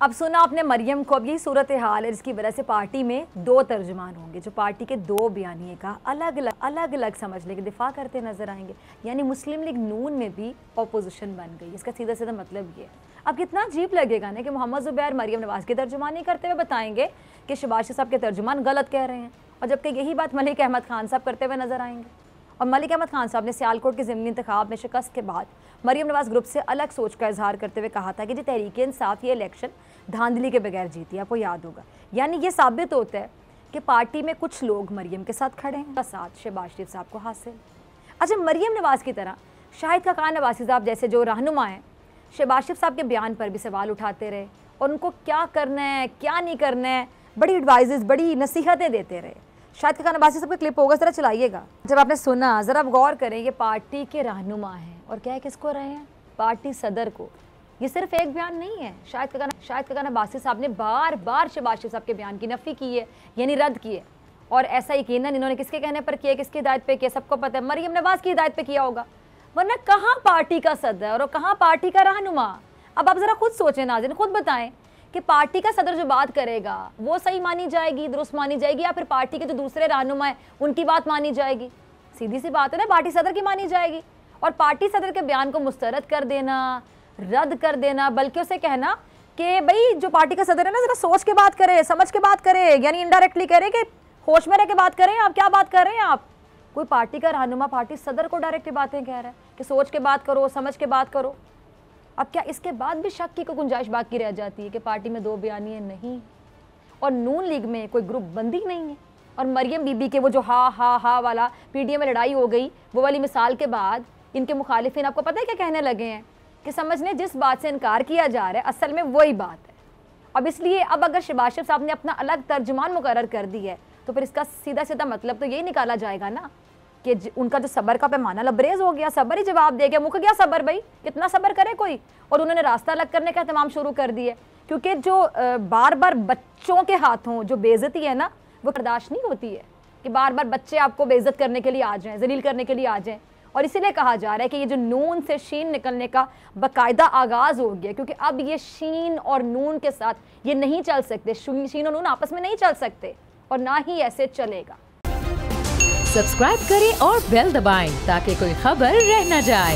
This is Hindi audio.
अब सुना आपने मरियम को। अब यही सूरत हाल है जिसकी वजह से पार्टी में दो तर्जुमान होंगे जो पार्टी के दो बयानिए का अलग अलग समझ लेके दिफा करते नजर आएंगे। यानी मुस्लिम लीग नून में भी अपोजिशन बन गई। इसका सीधा सीधा मतलब ये है। अब कितना अजीब लगेगा ना कि मोहम्मद ज़ुबैर मरियम नवाज़ की तर्जुमानी करते हुए बताएंगे कि शहबाज शरीफ साहब के तर्जुमान गलत कह रहे हैं, और जबकि यही बात मलिक अहमद खान साहब करते हुए नजर आएंगे। और मलिक अहमद खान साहब ने सियालकोट के ज़िमनी इंतखाब में शिकस्त के बाद मरियम नवाज़ ग्रुप से अलग सोच का इजहार करते हुए कहा था कि जी तहरीक इंसाफ ये इलेक्शन धांधली के बगैर जीती, आपको याद होगा। यानी ये साबित होता है कि पार्टी में कुछ लोग मरियम के साथ खड़े हैं, साथ शहबाज शरीफ साहब को हासिल। अच्छा, मरियम नवाज़ की तरह शाहिद खाकान नवाज़ी साहब जैसे जो रहनुमा हैं शहबाज शरीफ साहब के बयान पर भी सवाल उठाते रहे और उनको क्या करना है क्या नहीं करना है बड़ी एडवाइजेस बड़ी नसीहतें देते रहे। शाहिद खाकान नवाज़ी साहब का क्लिप होगा, ज़रा चलाइएगा। जब आपने सुना ज़रा आप गौर करें, ये पार्टी के रहनुमा हैं और क्या किसको रहे हैं, पार्टी सदर को। ये सिर्फ एक बयान नहीं है। शाहिद खाकान नवाज़ी साहब ने बार बार शहबाज शरीफ साहब के बयान की नफ़ी की है, यानी रद्द की है। और ऐसा यकीनन इन्होंने किसके कहने पर किया, किसकी हिदायत पे किया, सबको पता है, मरियम नवाज़ की हिदायत पे किया होगा। वरना कहाँ पार्टी का सदर और कहाँ पार्टी का रहनुमा। अब आप ज़रा खुद सोचें नाज़रीन, खुद बताएं कि पार्टी का सदर जो बात करेगा वो सही मानी जाएगी, दुरुस्त मानी जाएगी, या फिर पार्टी के जो दूसरे रहनुमा है उनकी बात मानी जाएगी। सीधी सी बात है ना, पार्टी सदर की मानी जाएगी। और पार्टी सदर के बयान को मुस्तरद कर देना, रद्द कर देना, बल्कि उसे कहना कि भाई जो पार्टी का सदर है ना, ज़रा सोच के बात करे, समझ के बात करे, यानी इनडायरेक्टली कह रहे कि होश में रह के बात करें। आप क्या बात कर रहे हैं? आप कोई पार्टी का रहनुमा पार्टी सदर को डायरेक्टली बातें कह रहा है कि सोच के बात करो, समझ के बात करो। अब क्या इसके बाद भी शक की कोई गुंजाइश बाकी रह जाती है कि पार्टी में दो बयानिए नहीं और नून लीग में कोई ग्रुप बंदी नहीं है? और मरियम बीबी के वो जो हा वाला पीडीएम में लड़ाई हो गई, वो वाली मिसाल के बाद इनके मुखालिफिन आपको पता है क्या कहने लगे हैं कि समझने जिस बात से इनकार किया जा रहा है असल में वही बात है। अब इसलिए अब अगर शहबाज शरीफ साहब ने अपना अलग तर्जुमान मुकर्रर कर दी है तो फिर इसका सीधा सीधा मतलब तो यही निकाला जाएगा ना कि उनका जो सब्र का पैमाना लबरेज हो गया, सब्र ही जवाब दे गया, मुक गया सब्र। भाई कितना सब्र करे कोई। और उन्होंने रास्ता अलग करने का एहतमाम शुरू कर दिया, क्योंकि जो बार बार बच्चों के हाथों जो बेइज्जती है ना वो बर्दाश्त नहीं होती है कि बार बार बच्चे आपको बेइज्जत करने के लिए आ जाएं, जलील करने के लिए आ जाएं। और इसीलिए कहा जा रहा है कि ये जो नून से शीन निकलने का बाकायदा आगाज़ हो गया, क्योंकि अब ये शीन और नून के साथ ये नहीं चल सकते, शीन और नून आपस में नहीं चल सकते और ना ही ऐसे चलेगा। सब्सक्राइब करें और बेल दबाएं ताकि कोई खबर रह न जाए।